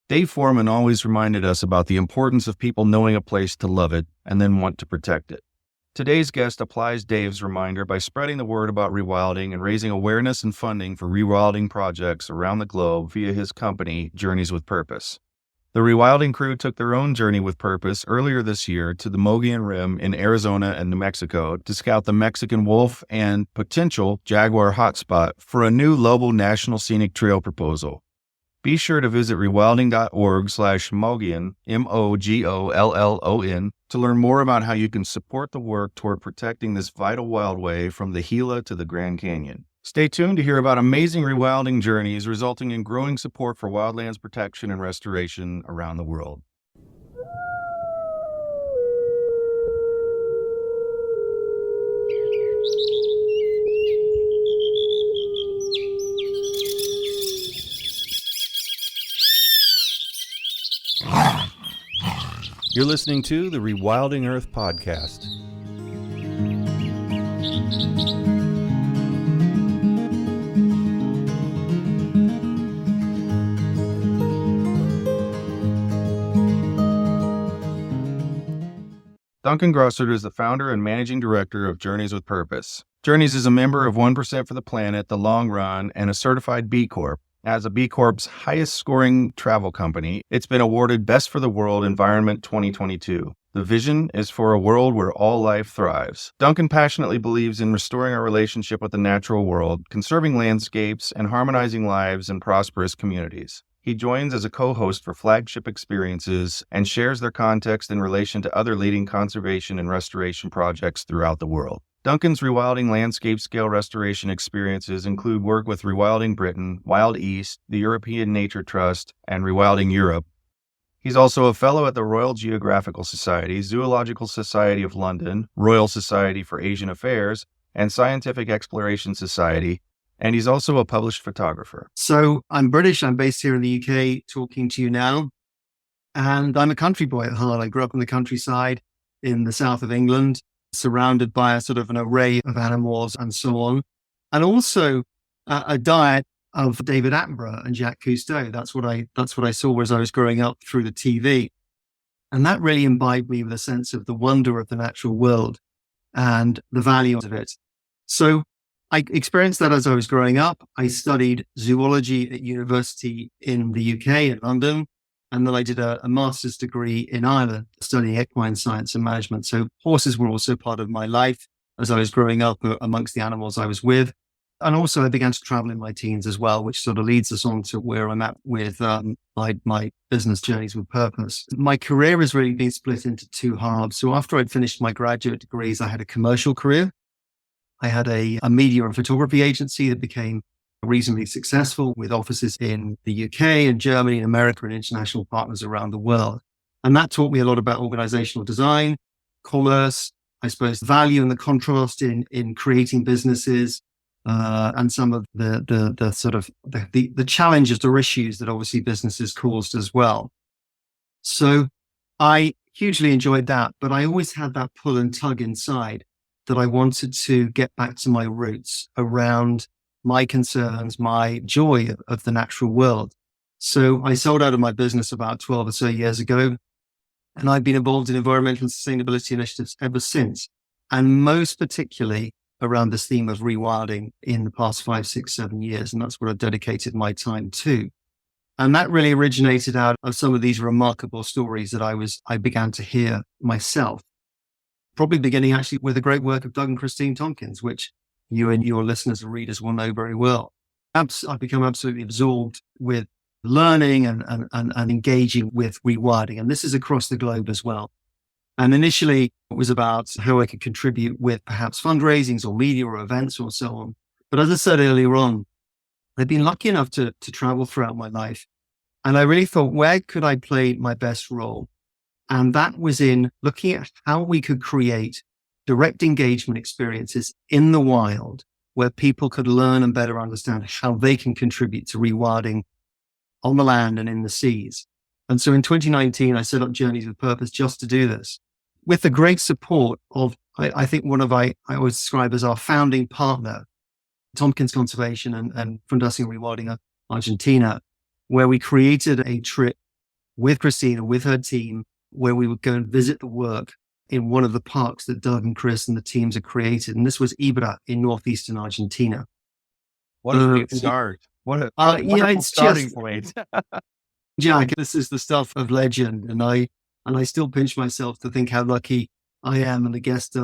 Dave Foreman always reminded us about the importance of people knowing a place to love it and then want to protect it. Today's guest applies Dave's reminder by spreading the word about rewilding and raising awareness and funding for rewilding projects around the globe via his company, Journeys with Purpose. The Rewilding crew took their own journey with purpose earlier this year to the Mogollon Rim in Arizona and New Mexico to scout the Mexican wolf and potential jaguar hotspot for a new Lobo National Scenic Trail proposal. Be sure to visit rewilding.org/Mogollon, Mogollon, to learn more about how you can support the work toward protecting this vital wildway from the Gila to the Grand Canyon. Stay tuned to hear about amazing rewilding journeys resulting in growing support for wildlands protection and restoration around the world. You're listening to the Rewilding Earth podcast. Duncan is the founder and managing director of Journeys with Purpose. Journeys is a member of 1% for the Planet, The Long Run, and a Certified B Corp. As a B Corp's highest scoring travel company, it's been awarded Best for the World Environment 2022. The vision is for a world where all life thrives. Duncan passionately believes in restoring our relationship with the natural world, conserving landscapes, and harmonizing lives in prosperous communities. He joins as a co-host for Flagship Experiences and shares their context in relation to other leading conservation and restoration projects throughout the world. Duncan's rewilding landscape scale restoration experiences include work with Rewilding Britain, Wild East, the European Nature Trust, and Rewilding Europe. He's also a fellow at the Royal Geographical Society, Zoological Society of London, Royal Society for Asian Affairs, and Scientific Exploration Society, and he's also a published photographer. So I'm British. I'm based here in the UK talking to you now, and I'm a country boy at heart. I grew up in the countryside in the south of England, surrounded by a sort of an array of animals and so on. And also a diet of David Attenborough and Jacques Cousteau. That's what I saw as I was growing up through the TV. And that really imbibed me with a sense of the wonder of the natural world and the value of it. So I experienced that as I was growing up. I studied zoology at university in the UK, in London. And then I did a master's degree in Ireland, studying equine science and management. So horses were also part of my life as I was growing up amongst the animals I was with. And also I began to travel in my teens as well, which sort of leads us on to where I'm at with my business Journeys with Purpose. My career has really been split into two halves. So after I'd finished my graduate degrees, I had a commercial career. I had a media and photography agency that became reasonably successful with offices in the UK and Germany and America and international partners around the world. And that taught me a lot about organizational design, commerce, I suppose, value and the contrast in creating businesses, and some of the sort of the challenges or issues that obviously businesses caused as well. So I hugely enjoyed that, but I always had that pull and tug inside that I wanted to get back to my roots around my concerns, my joy of the natural world. So I sold out of my business about 12 or so years ago, and I've been involved in environmental and sustainability initiatives ever since, and most particularly around this theme of rewilding in the past 5, 6, 7 years. And that's what I've dedicated my time to. And that really originated out of some of these remarkable stories that I began to hear myself, probably beginning actually with the great work of Doug and Christine Tompkins, which you and your listeners and readers will know very well. I've become absolutely absorbed with learning and engaging with rewilding. And this is across the globe as well. And initially it was about how I could contribute with perhaps fundraisings or media or events or so on. But as I said earlier on, I've been lucky enough to travel throughout my life. And I really thought, where could I play my best role? And that was in looking at how we could create direct engagement experiences in the wild where people could learn and better understand how they can contribute to rewilding on the land and in the seas. And so in 2019, I set up Journeys with Purpose just to do this with the great support of, I think I always describe as our founding partner, Tompkins Conservation and Fundación Rewilding Argentina, where we created a trip with Christina, with her team, where we would go and visit the work in one of the parks that Doug and Chris and the teams had created. And this was Ibra in northeastern Argentina. What a great start. What a wonderful it's starting just, point. Jack, this is the stuff of legend. And I still pinch myself to think how lucky I am and the guest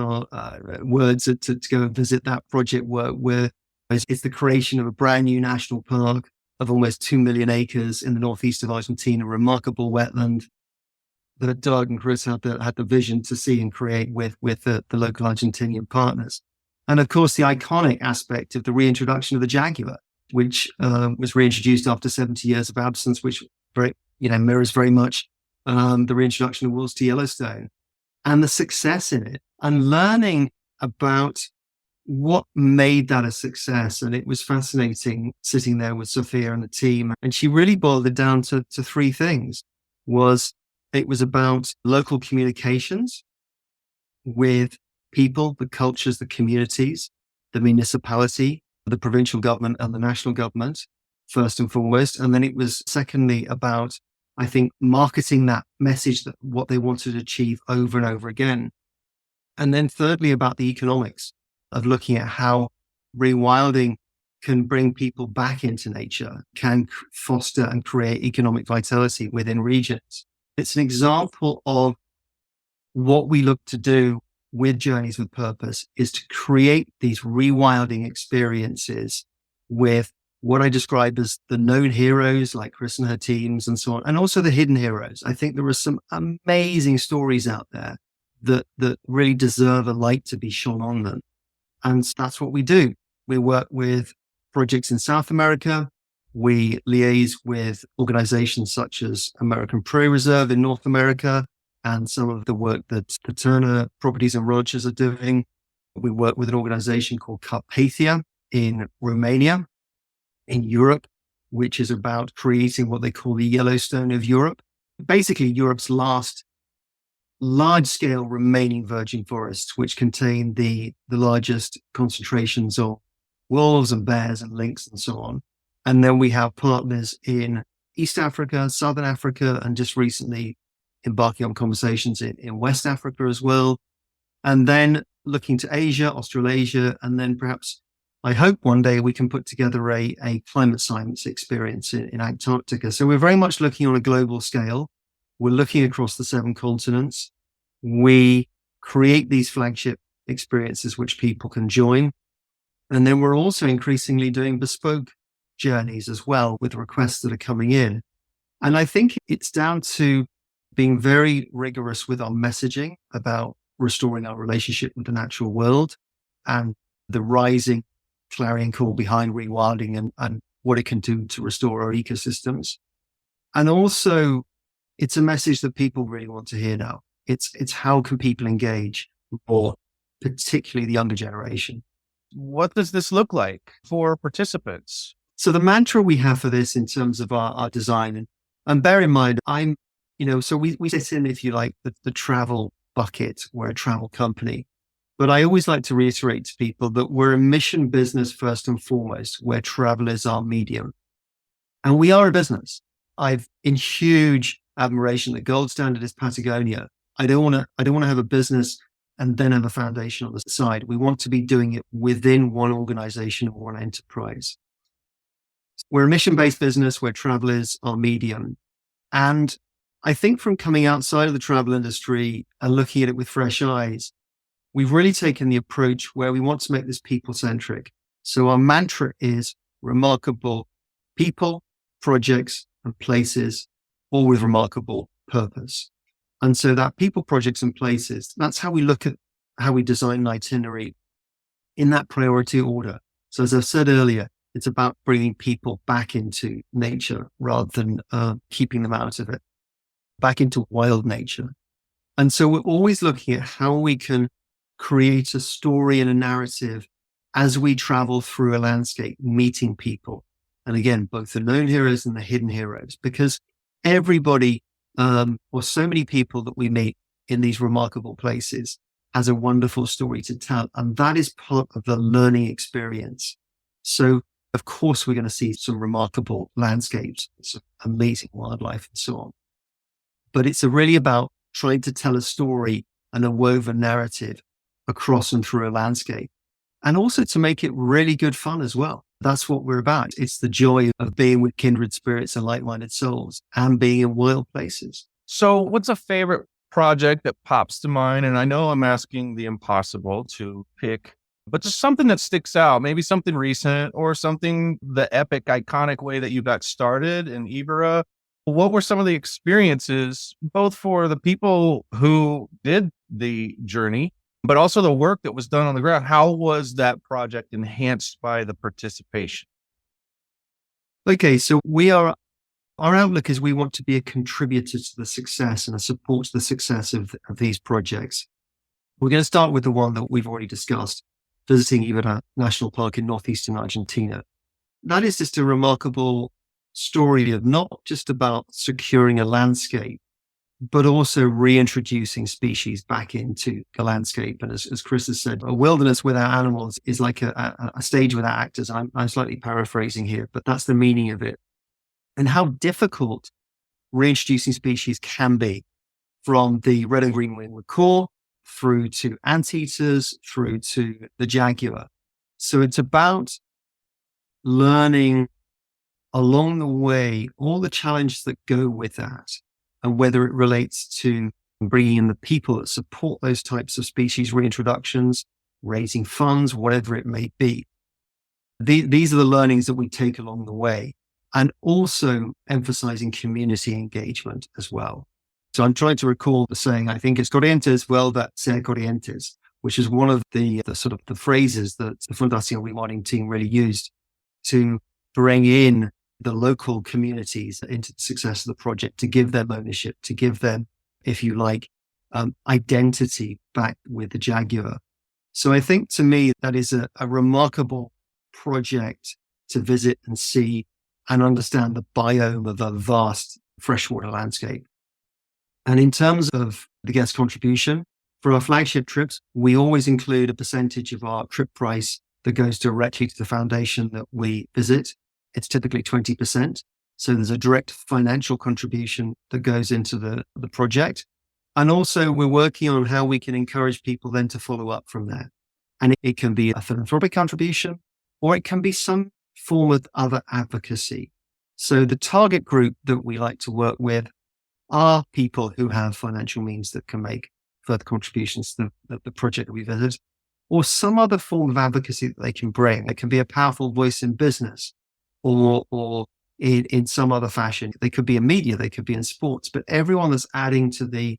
words to go and visit that project work where it's the creation of a brand new national park of almost 2 million acres in the northeast of Argentina, remarkable wetland that Doug and Chris had the vision to see and create with the local Argentinian partners. And of course, the iconic aspect of the reintroduction of the jaguar, which was reintroduced after 70 years of absence, which mirrors very much the reintroduction of wolves to Yellowstone, and the success in it, and learning about what made that a success. And it was fascinating sitting there with Sophia and the team. And she really boiled it down to three things. It was about local communications with people, the cultures, the communities, the municipality, the provincial government and the national government, first and foremost. And then it was secondly about, I think, marketing that message, that what they wanted to achieve over and over again. And then thirdly, about the economics of looking at how rewilding can bring people back into nature, can foster and create economic vitality within regions. It's an example of what we look to do with Journeys with Purpose, is to create these rewilding experiences with what I describe as the known heroes like Chris and her teams and so on, and also the hidden heroes. I think there are some amazing stories out there that really deserve a light to be shone on them. And that's what we do. We work with projects in South America. We liaise with organizations such as American Prairie Reserve in North America and some of the work that the Turner Properties and Ranches are doing. We work with an organization called Carpathia in Romania, in Europe, which is about creating what they call the Yellowstone of Europe. Basically, Europe's last large-scale remaining virgin forests, which contain the largest concentrations of wolves and bears and lynx and so on. And then we have partners in East Africa, Southern Africa, and just recently embarking on conversations in West Africa as well. And then looking to Asia, Australasia, and then perhaps I hope one day we can put together a climate science experience in Antarctica. So we're very much looking on a global scale. We're looking across the 7 continents. We create these flagship experiences which people can join. And then we're also increasingly doing bespoke journeys as well with requests that are coming in. And I think it's down to being very rigorous with our messaging about restoring our relationship with the natural world and the rising clarion call behind rewilding and what it can do to restore our ecosystems. And also, it's a message that people really want to hear now. It's how can people engage more, particularly the younger generation. What does this look like for participants? So the mantra we have for this in terms of our design, and bear in mind, so we sit in, if you like, the travel bucket. We're a travel company. But I always like to reiterate to people that we're a mission business first and foremost, where travel is our medium. And we are a business. I've in huge admiration that gold standard is Patagonia. I don't want to have a business and then have a foundation on the side. We want to be doing it within one organization or one enterprise. We're a mission-based business where travel is our medium. And I think from coming outside of the travel industry and looking at it with fresh eyes, we've really taken the approach where we want to make this people-centric. So our mantra is remarkable people, projects, and places, all with remarkable purpose. And so that people, projects, and places, that's how we look at how we design an itinerary in that priority order. So as I've said earlier, it's about bringing people back into nature rather than keeping them out of it, back into wild nature. And so we're always looking at how we can create a story and a narrative as we travel through a landscape, meeting people. And again, both the known heroes and the hidden heroes, because everybody, or so many people that we meet in these remarkable places has a wonderful story to tell. And that is part of the learning experience. So of course, we're going to see some remarkable landscapes, some amazing wildlife and so on. but it's really about trying to tell a story and a woven narrative across and through a landscape, and also to make it really good fun as well. That's what we're about. It's the joy of being with kindred spirits and like-minded souls and being in wild places. So what's a favorite project that pops to mind? And I know I'm asking the impossible to pick, but just something that sticks out, maybe something recent or something, the epic, iconic way that you got started in Ibera. What were some of the experiences, both for the people who did the journey, but also the work that was done on the ground? How was that project enhanced by the participation? Okay, so our outlook is we want to be a contributor to the success and a support to the success of these projects. We're going to start with the one that we've already discussed, visiting Ibera National Park in northeastern Argentina. That is just a remarkable story of not just about securing a landscape, but also reintroducing species back into the landscape. And as Chris has said, a wilderness without animals is like a stage without actors. I'm slightly paraphrasing here, but that's the meaning of it. And how difficult reintroducing species can be, from the red and green winged macaw through to anteaters, through to the jaguar. So it's about learning along the way all the challenges that go with that, and whether it relates to bringing in the people that support those types of species reintroductions, raising funds, whatever it may be. These are the learnings that we take along the way, and also emphasizing community engagement as well. So I'm trying to recall the saying, I think it's corrientes vuelve ser corrientes, which is one of the sort of the phrases that the Fundación Rewilding team really used to bring in the local communities into the success of the project, to give them ownership, to give them, if you like, identity back with the jaguar. So I think, to me, that is a remarkable project to visit and see and understand the biome of a vast freshwater landscape. And in terms of the guest contribution, for our flagship trips, we always include a percentage of our trip price that goes directly to the foundation that we visit. It's typically 20%. So there's a direct financial contribution that goes into the project. And also we're working on how we can encourage people then to follow up from there. And it can be a philanthropic contribution, or it can be some form of other advocacy. So the target group that we like to work with are people who have financial means that can make further contributions to the project that we visit, or some other form of advocacy that they can bring. It can be a powerful voice in business, or in some other fashion. They could be in media, they could be in sports, but everyone that's adding to the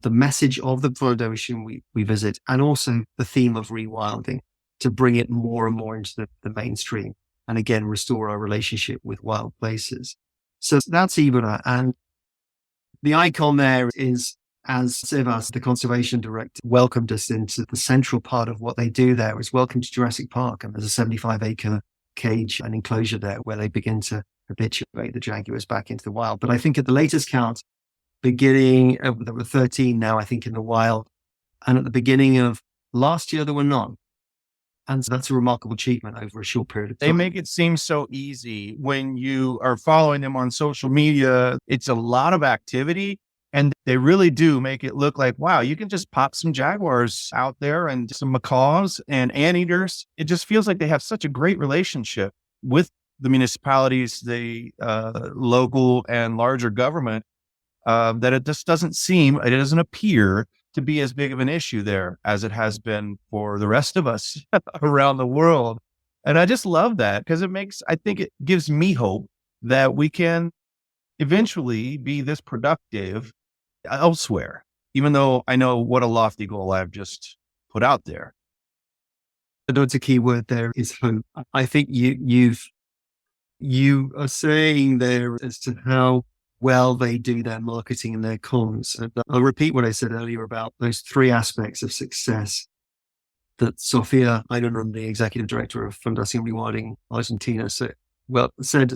message of the foundation we visit, and also the theme of rewilding, to bring it more and more into the mainstream, and again, restore our relationship with wild places. So that's Ibera. And the icon there is, as Sebas, the conservation director, welcomed us into the central part of what they do there, is welcome to Jurassic Park. And there's a 75-acre cage and enclosure there where they begin to habituate the jaguars back into the wild. But I think at the latest count, there were 13 now, I think, in the wild. And at the beginning of last year, there were none. And so that's a remarkable achievement over a short period of time. They make it seem so easy when you are following them on social media. It's a lot of activity, and they really do make it look like, wow, you can just pop some jaguars out there and some macaws and anteaters. It just feels like they have such a great relationship with the municipalities, the local and larger government, that it just it doesn't appear to be as big of an issue there as it has been for the rest of us around the world. And I just love that, because I think it gives me hope that we can eventually be this productive elsewhere, even though I know what a lofty goal I've just put out there. That's a key word there, is hope. I think you are saying there as to how well they do their marketing and their comms. And I'll repeat what I said earlier about those three aspects of success that Sofia Eidenrund, the executive director of Fundación Rewilding Argentina, said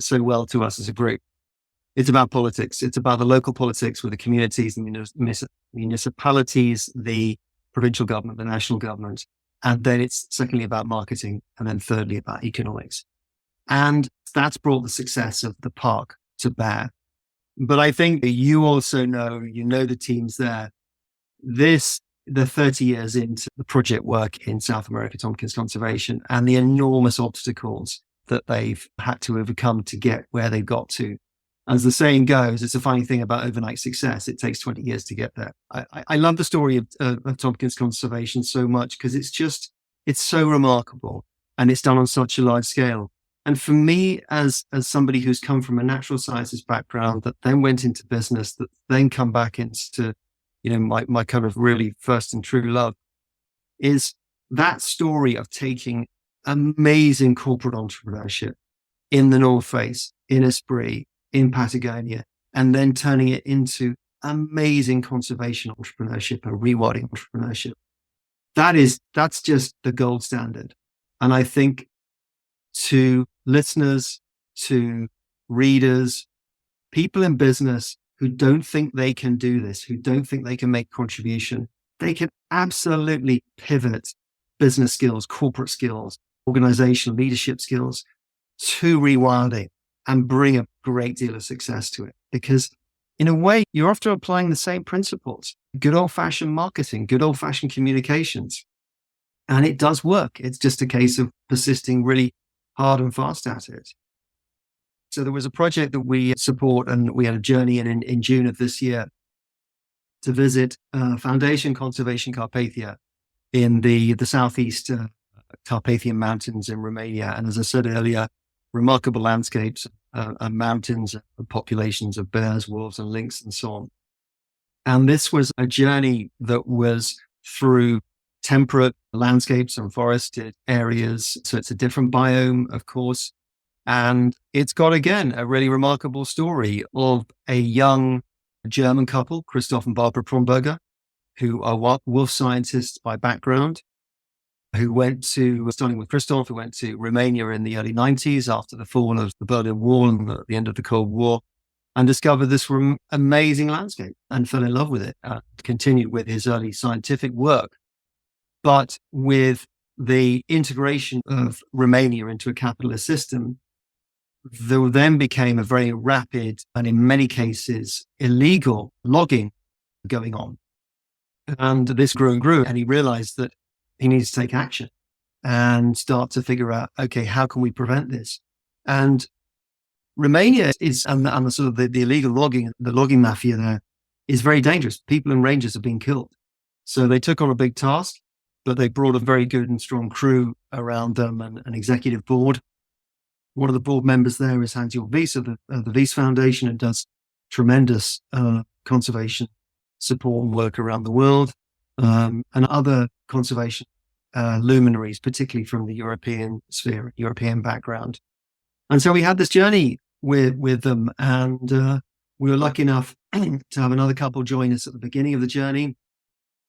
so well to us as a group. It's about politics. It's about the local politics with the communities, the municipalities, the provincial government, the national government. And then it's secondly about marketing. And then thirdly about economics. And that's brought the success of the park to bear. But I think you also know, the teams there. The 30 years into the project work in South America, Tompkins Conservation, and the enormous obstacles that they've had to overcome to get where they got to. As the saying goes, it's a funny thing about overnight success. It takes 20 years to get there. I love the story of Tompkins Conservation so much because it's so remarkable and it's done on such a large scale. And for me, as somebody who's come from a natural sciences background that then went into business, that then come back into, my kind of really first and true love, is that story of taking amazing corporate entrepreneurship in the North Face, in Esprit, in Patagonia, and then turning it into amazing conservation entrepreneurship and rewilding entrepreneurship. That's just the gold standard. And I think to listeners, to readers, people in business who don't think they can do this, who don't think they can make contribution, they can absolutely pivot business skills, corporate skills, organizational leadership skills to rewilding and bring a great deal of success to it. Because in a way, you're often applying the same principles, good old fashioned marketing, good old fashioned communications. And it does work. It's just a case of persisting really hard and fast at it. So there was a project that we support, and we had a journey in June of this year to visit Foundation Conservation Carpathia in the southeast Carpathian Mountains in Romania. And as I said earlier, remarkable landscapes and mountains and populations of bears, wolves, and lynx, and so on. And this was a journey that was through temperate landscapes and forested areas. So it's a different biome, of course. And it's got, again, a really remarkable story of a young German couple, Christoph and Barbara Promberger, who are wolf scientists by background, who starting with Christoph, who went to Romania in the early 90s after the fall of the Berlin Wall and the end of the Cold War, and discovered this amazing landscape and fell in love with it, continued with his early scientific work. But with the integration of Romania into a capitalist system, there then became a very rapid and in many cases illegal logging going on. And this grew and grew, and he realized that he needs to take action and start to figure out, okay, how can we prevent this? And Romania is, and the sort of the illegal logging, the logging mafia there is very dangerous. People and rangers are being killed. So they took on a big task, but they brought a very good and strong crew around them and an executive board. One of the board members there is Hans-Jörg Wyss of the Wyss Foundation, and does tremendous conservation support and work around the world, and other conservation luminaries, particularly from the European sphere, European background. And so we had this journey with them, and we were lucky enough to have another couple join us at the beginning of the journey,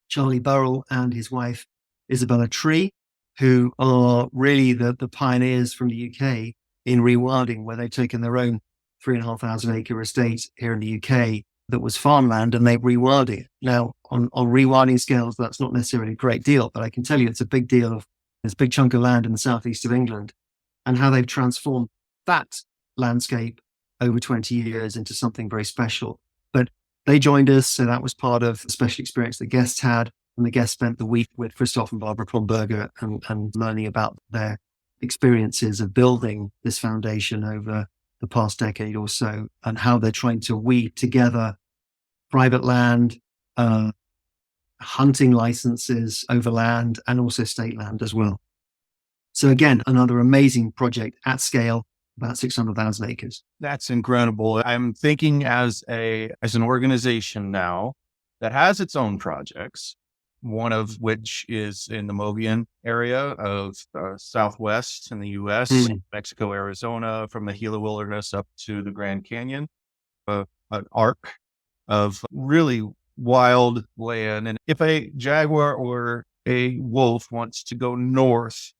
Charlie Burrell and his wife, Isabella Tree, who are really the pioneers from the UK in rewilding, where they've taken their own 3,500 acre estate here in the UK that was farmland, and they've rewilded it. Now, on rewilding scales, that's not necessarily a great deal, but I can tell you it's a big deal. There's a big chunk of land in the southeast of England, and how they've transformed that landscape over 20 years into something very special. But they joined us, so that was part of the special experience the guests had, and the guests spent the week with Christoph and Barbara Promberger and learning about their experiences of building this foundation over the past decade or so, and how they're trying to weave together private land, hunting licenses over land, and also state land as well. So again, another amazing project at scale, about 600,000 acres. That's incredible. I'm thinking as an organization now that has its own projects, one of which is in the Mogollon area of Southwest in the U.S., Mexico, Arizona, from the Gila Wilderness up to the Grand Canyon, an arc of really wild land. And if a jaguar or a wolf wants to go north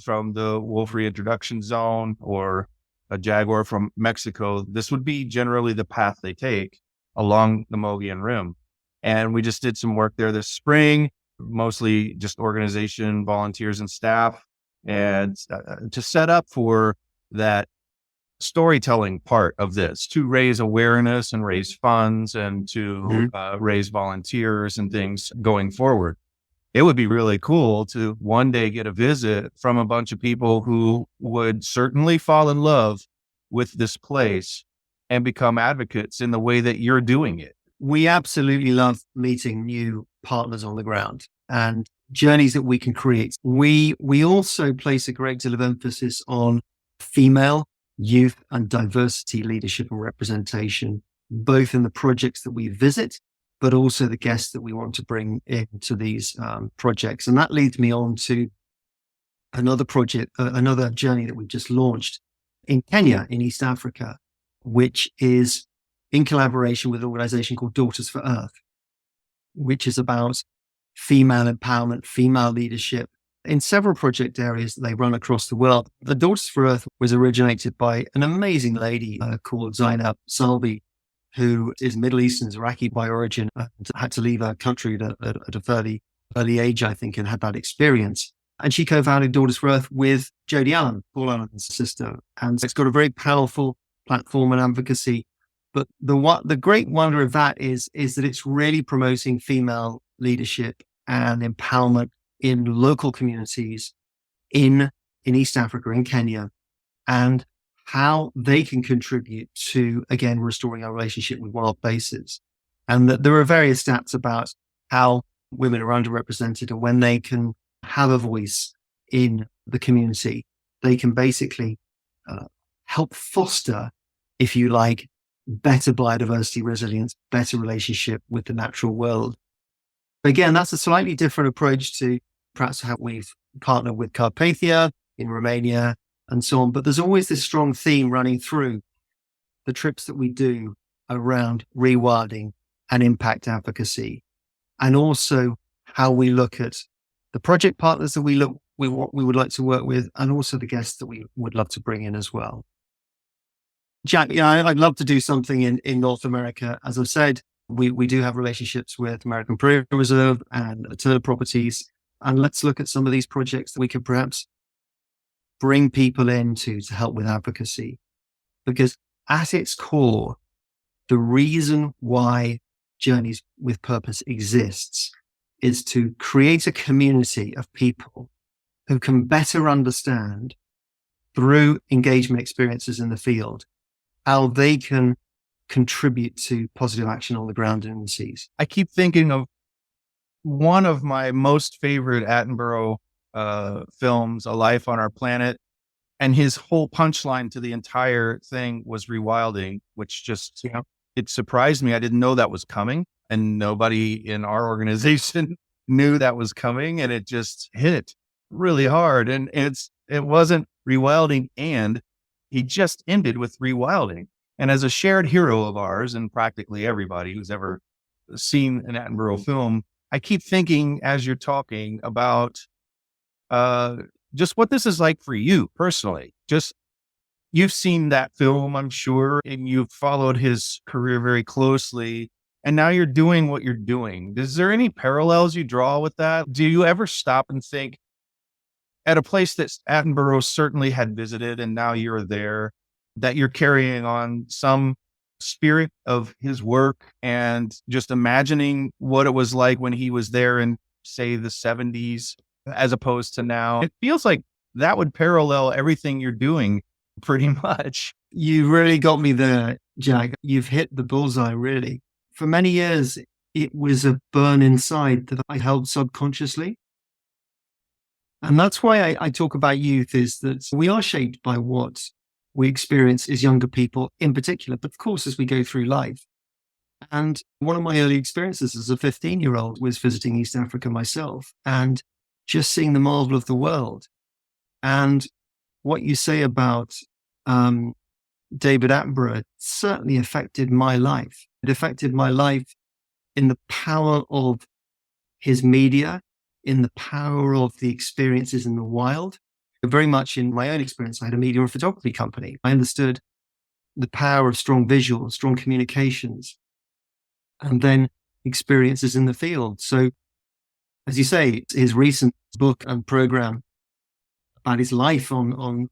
from the wolf reintroduction zone, or a jaguar from Mexico, this would be generally the path they take along the Mogollon Rim. And we just did some work there this spring, mostly just organization, volunteers, and staff, and to set up for that storytelling part of this to raise awareness and raise funds and to raise volunteers and things going forward. It would be really cool to one day get a visit from a bunch of people who would certainly fall in love with this place and become advocates in the way that you're doing it. We absolutely love meeting new partners on the ground and journeys that we can create. We also place a great deal of emphasis on female, youth, and diversity leadership and representation, both in the projects that we visit, but also the guests that we want to bring into these projects. And that leads me on to another project, another journey that we've just launched in Kenya, in East Africa, which is in collaboration with an organization called Daughters for Earth, which is about female empowerment, female leadership in several project areas that they run across the world. The Daughters for Earth was originated by an amazing lady called Zainab Salbi, who is Middle Eastern, Iraqi by origin, and had to leave her country at a fairly early age, I think, and had that experience. And she co-founded Daughters for Earth with Jodie Allen, Paul Allen's sister. And it's got a very powerful platform and advocacy. But the great wonder of that is that it's really promoting female leadership and empowerment in local communities in East Africa, in Kenya, and how they can contribute to, again, restoring our relationship with wild places. And that there are various stats about how women are underrepresented, and when they can have a voice in the community, they can basically help foster, if you like, better biodiversity resilience, better relationship with the natural world. Again, that's a slightly different approach to perhaps how we've partnered with Carpathia in Romania and so on. But there's always this strong theme running through the trips that we do around rewilding and impact advocacy, and also how we look at the project partners that we would like to work with, and also the guests that we would love to bring in as well. Jack, I'd love to do something in North America. As I've said, we do have relationships with American Prairie Reserve and Turner Properties, and let's look at some of these projects that we could perhaps bring people in to help with advocacy. Because at its core, the reason why Journeys with Purpose exists is to create a community of people who can better understand, through engagement experiences in the field, how they can contribute to positive action on the ground and in the seas. I keep thinking of one of my most favorite Attenborough films, A Life on Our Planet, and his whole punchline to the entire thing was rewilding, which just, it surprised me. I didn't know that was coming, and nobody in our organization knew that was coming, and it just hit really hard. And it wasn't rewilding, and he just ended with rewilding. And as a shared hero of ours, and practically everybody who's ever seen an Attenborough film, I keep thinking as you're talking about just what this is like for you personally. Just, you've seen that film, I'm sure, and you've followed his career very closely, and now you're doing what you're doing. Is there any parallels you draw with that? Do you ever stop and think, at a place that Attenborough certainly had visited and now you're there, that you're carrying on some spirit of his work and just imagining what it was like when he was there in, say, the 70s as opposed to now? It feels like that would parallel everything you're doing pretty much. You really got me there, Jack. You've hit the bullseye, really. For many years, it was a burn inside that I held subconsciously. And that's why I talk about youth, is that we are shaped by what we experience as younger people in particular, but of course, as we go through life. And one of my early experiences as a 15-year-old was visiting East Africa myself and just seeing the marvel of the world. And what you say about David Attenborough certainly affected my life. It affected my life in the power of his media, in the power of the experiences in the wild. Very much in my own experience, I had a media and photography company. I understood the power of strong visuals, strong communications, and then experiences in the field. So, as you say, his recent book and program about his life on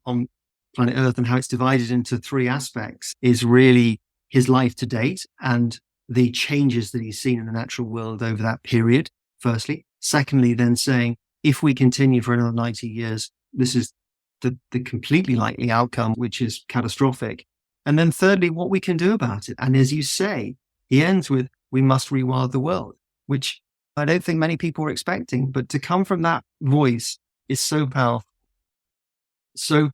planet Earth and how it's divided into three aspects is really his life to date and the changes that he's seen in the natural world over that period, firstly. Secondly, then saying, if we continue for another 90 years, this is the completely likely outcome, which is catastrophic. And then thirdly, what we can do about it. And as you say, he ends with, we must rewild the world, which I don't think many people were expecting, but to come from that voice is so powerful. So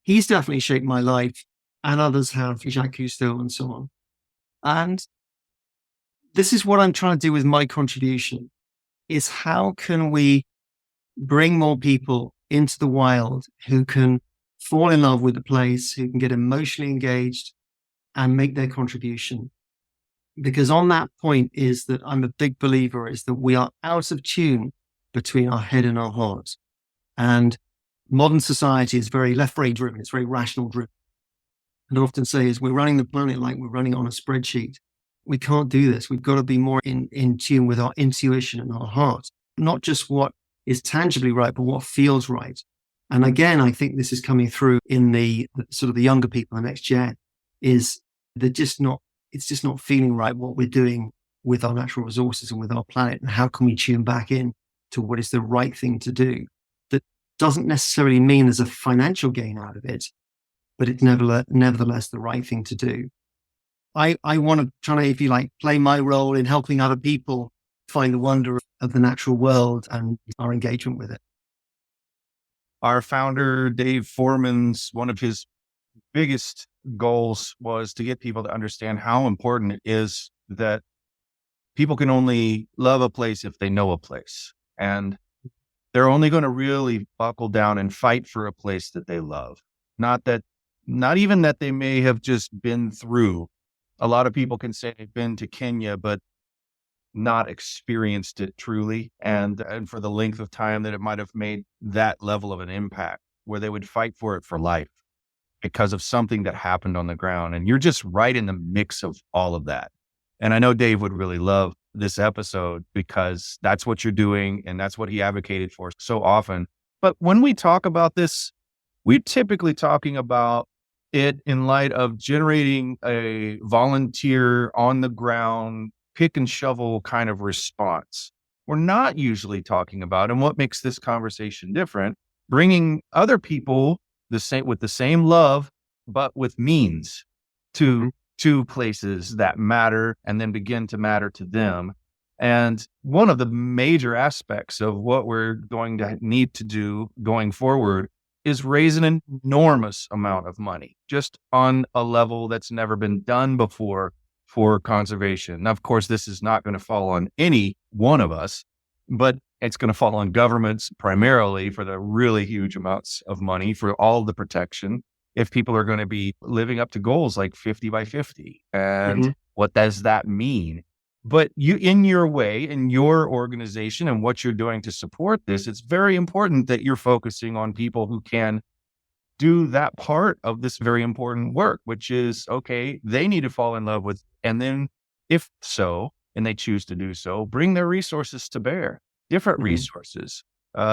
he's definitely shaped my life, and others have, Jacques Cousteau and so on. And this is what I'm trying to do with my contribution, is how can we bring more people into the wild who can fall in love with the place, who can get emotionally engaged and make their contribution. Because on that point is that I'm a big believer is that we are out of tune between our head and our heart. And modern society is very left-brain driven. It's very rational driven. And I often say is we're running the planet like we're running on a spreadsheet. We can't do this. We've got to be more in tune with our intuition and our heart, not just what is tangibly right, but what feels right. And again, I think this is coming through in the sort of the younger people, the next gen, is it's just not feeling right what we're doing with our natural resources and with our planet. And how can we tune back in to what is the right thing to do? That doesn't necessarily mean there's a financial gain out of it, but it's nevertheless the right thing to do. I want to try to, if you like, play my role in helping other people find the wonder of the natural world and our engagement with it. Our founder, Dave Foreman's, one of his biggest goals was to get people to understand how important it is that people can only love a place if they know a place. And they're only going to really buckle down and fight for a place that they love. Not even that they may have just been through. A lot of people can say they've been to Kenya, but not experienced it truly. And for the length of time that it might have made that level of an impact, where they would fight for it for life because of something that happened on the ground. And you're just right in the mix of all of that. And I know Dave would really love this episode because that's what you're doing and that's what he advocated for so often. But when we talk about this, we're typically talking about it in light of generating a volunteer on the ground, pick and shovel kind of response. We're not usually talking about, and what makes this conversation different, bringing other people with the same love, but with means to places that matter and then begin to matter to them. And one of the major aspects of what we're going to need to do going forward is raise an enormous amount of money, just on a level that's never been done before for conservation. Now, of course, this is not going to fall on any one of us, but it's going to fall on governments primarily for the really huge amounts of money for all the protection. If people are going to be living up to goals like 50 by 50, and what does that mean? But you, in your way, in your organization and what you're doing to support this, it's very important that you're focusing on people who can do that part of this very important work, which is, okay, they need to fall in love with, and then if so, and they choose to do so, bring their resources to bear, different resources.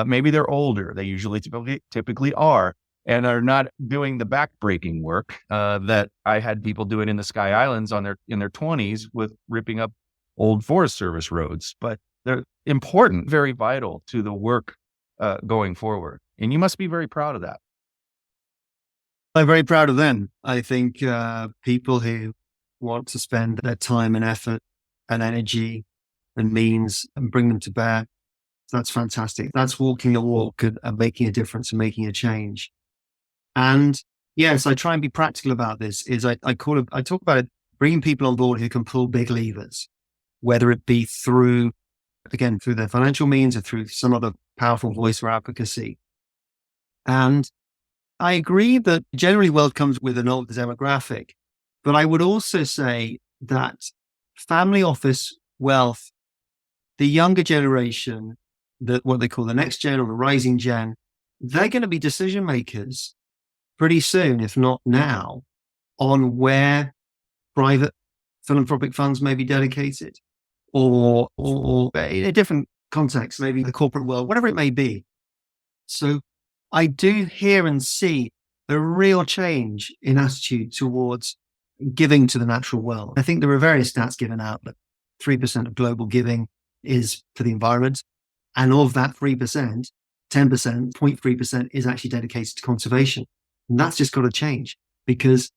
Maybe they're older. They usually typically are, and are not doing the backbreaking work that I had people doing in the Sky Islands in their 20s with ripping up old Forest Service roads. But they're important, very vital to the work going forward. And you must be very proud of that. I'm very proud of them. I think people who want to spend their time and effort and energy and means and bring them to bear, that's fantastic. That's walking the walk and making a difference and making a change. And yes, I try and be practical about this. I talk about it, bringing people on board who can pull big levers, whether it be through their financial means or through some other powerful voice or advocacy. And I agree that generally wealth comes with an older demographic, but I would also say that family office wealth, the younger generation, what they call the next gen or the rising gen, they're going to be decision makers pretty soon, if not now, on where private philanthropic funds may be dedicated or in a different context, maybe the corporate world, whatever it may be. So I do hear and see a real change in attitude towards giving to the natural world. I think there are various stats given out that 3% of global giving is for the environment. And of that 3%, 10%, 0.3% is actually dedicated to conservation. And that's just got to change, because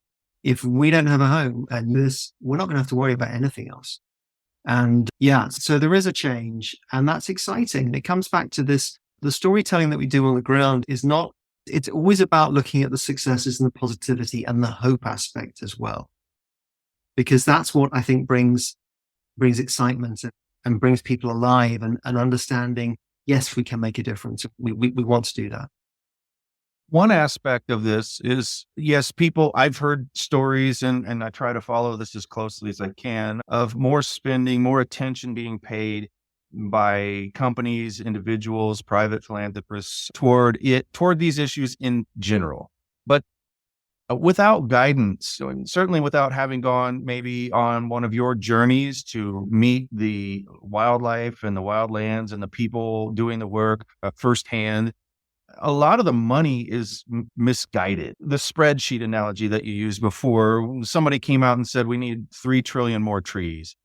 if we don't have a home and this, we're not going to have to worry about anything else. And yeah, so there is a change, and that's exciting. And it comes back to this, the storytelling that we do on the ground is not, it's always about looking at the successes and the positivity and the hope aspect as well. Because that's what I think brings excitement and brings people alive and understanding, yes, we can make a difference. We want to do that. One aspect of this is, yes, people, I've heard stories, and I try to follow this as closely as I can, of more spending, more attention being paid by companies, individuals, private philanthropists toward these issues in general. But without guidance, and certainly without having gone maybe on one of your journeys to meet the wildlife and the wildlands and the people doing the work firsthand, a lot of the money is misguided. The spreadsheet analogy that you used before, somebody came out and said, we need 3 trillion more trees.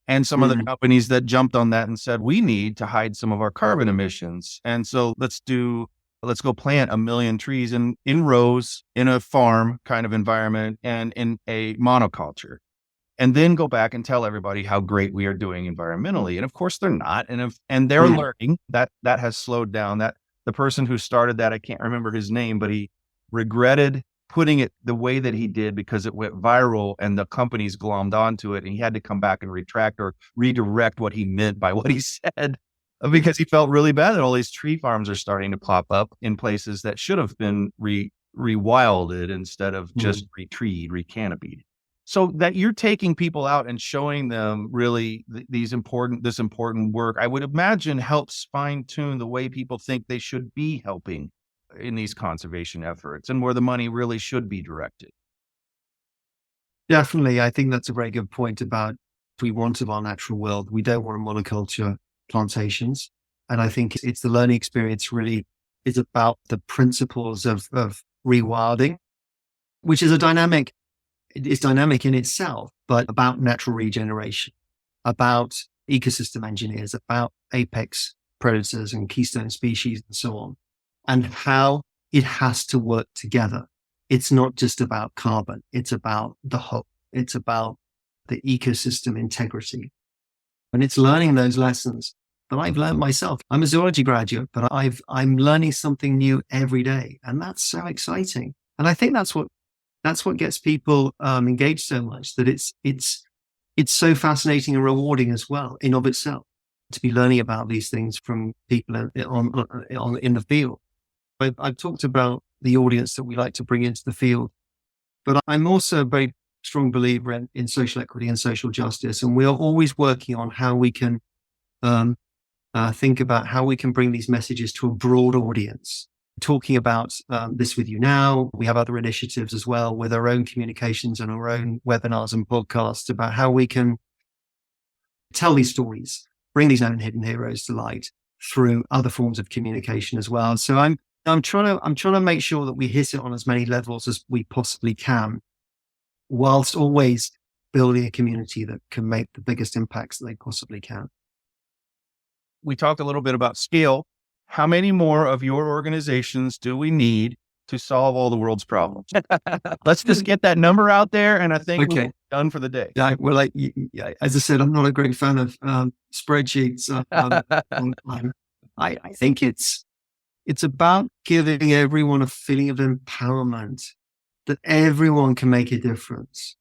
And some of the companies that jumped on that and said, we need to hide some of our carbon emissions. And so let's go plant 1 million trees in rows in a farm kind of environment and in a monoculture. And then go back and tell everybody how great we are doing environmentally. And of course they're not. And they're learning that has slowed down. That the person who started that, I can't remember his name, but he regretted putting it the way that he did because it went viral and the companies glommed onto it, and he had to come back and retract or redirect what he meant by what he said, because he felt really bad that all these tree farms are starting to pop up in places that should have been rewilded instead of just retreed, recanopied. So that you're taking people out and showing them really this important work, I would imagine helps fine tune the way people think they should be helping in these conservation efforts and where the money really should be directed. Definitely. I think that's a very good point about we want of our natural world. We don't want monoculture plantations. And I think it's the learning experience really is about the principles of rewilding, which is dynamic in itself, but about natural regeneration, about ecosystem engineers, about apex predators and keystone species and so on, and how it has to work together. It's not just about carbon. It's about the whole. It's about the ecosystem integrity. And it's learning those lessons that I've learned myself. I'm a zoology graduate, but I'm learning something new every day. And that's so exciting. And I think that's what gets people engaged so much, that it's so fascinating and rewarding as well in of itself to be learning about these things from people in the field. I've talked about the audience that we like to bring into the field, but I'm also a very strong believer in social equity and social justice. And we are always working on how we can think about how we can bring these messages to a broad audience. Talking about this with you now, we have other initiatives as well with our own communications and our own webinars and podcasts about how we can tell these stories, bring these known hidden heroes to light through other forms of communication as well. So I'm trying to make sure that we hit it on as many levels as we possibly can, whilst always building a community that can make the biggest impacts that they possibly can. We talked a little bit about scale. How many more of your organizations do we need to solve all the world's problems? Let's just get that number out there, and I think we're done for the day. Yeah, well, as I said, I'm not a great fan of spreadsheets. I think it's about giving everyone a feeling of empowerment, that everyone can make a difference,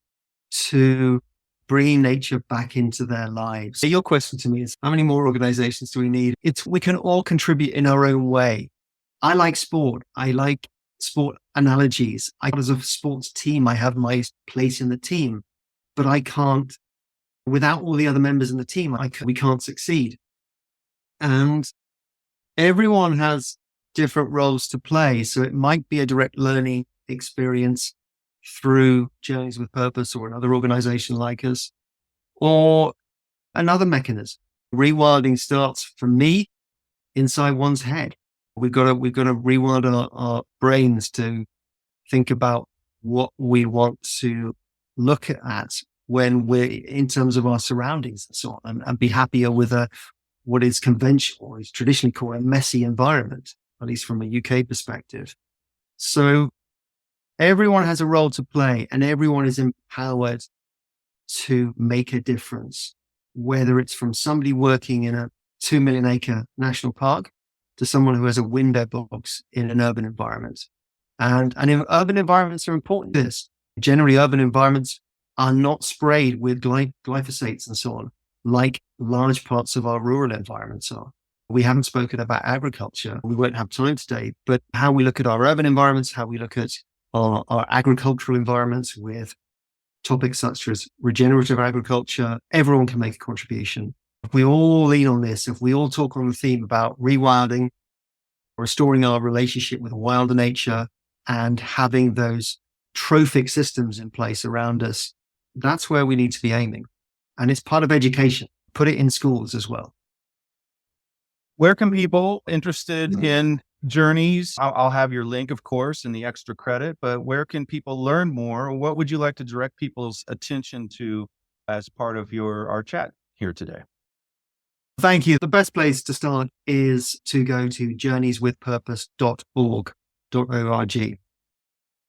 to bringing nature back into their lives. So your question to me is, how many more organizations do we need? We can all contribute in our own way. I like sport. I like sport analogies. As a sports team, I have my place in the team, but I can't, without all the other members in the team, we can't succeed. And everyone has different roles to play. So it might be a direct learning experience through Journeys with Purpose or another organization like us, or another mechanism. Rewilding starts, for me, inside one's head. We've got to rewire our brains to think about what we want to look at when we're in terms of our surroundings and so on, and be happier with what is conventional, or is traditionally called a messy environment, at least from a UK perspective. So everyone has a role to play, and everyone is empowered to make a difference, whether it's from somebody working in a 2 million acre national park to someone who has a window box in an urban environment. And urban environments are important to this. Generally, urban environments are not sprayed with glyphosates and so on, like large parts of our rural environments are. We haven't spoken about agriculture. We won't have time today, but how we look at our urban environments, how we look at our agricultural environments with topics such as regenerative agriculture, everyone can make a contribution. If we all lean on this, if we all talk on the theme about rewilding, restoring our relationship with wilder nature, and having those trophic systems in place around us, that's where we need to be aiming. And it's part of education. Put it in schools as well. Where can people interested in Journeys? I'll have your link, of course, and the extra credit, but where can people learn more? What would you like to direct people's attention to as part of our chat here today? Thank you. The best place to start is to go to journeyswithpurpose.org.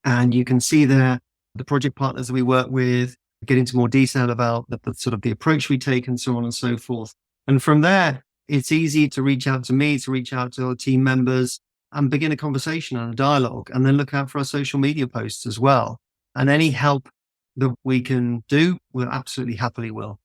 And you can see there the project partners that we work with, get into more detail about the sort of the approach we take and so on and so forth. And from there, it's easy to reach out to me, to reach out to our team members and begin a conversation and a dialogue, and then look out for our social media posts as well. And any help that we can do, we'll absolutely happily will.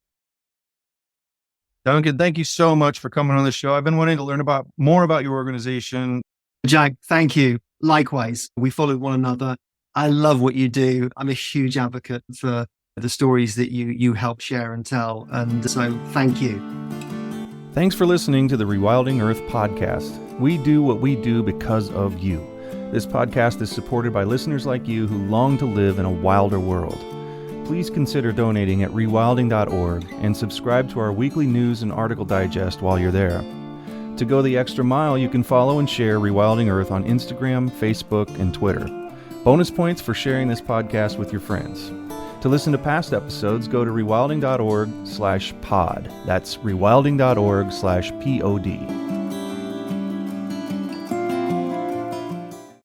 Duncan, thank you so much for coming on the show. I've been wanting to learn more about your organization. Jack, thank you. Likewise, we follow one another. I love what you do. I'm a huge advocate for the stories that you help share and tell. And so thank you. Thanks for listening to the Rewilding Earth podcast. We do what we do because of you. This podcast is supported by listeners like you who long to live in a wilder world. Please consider donating at rewilding.org and subscribe to our weekly news and article digest while you're there. To go the extra mile, you can follow and share Rewilding Earth on Instagram, Facebook, and Twitter. Bonus points for sharing this podcast with your friends. To listen to past episodes, go to rewilding.org/pod. That's rewilding.org/pod.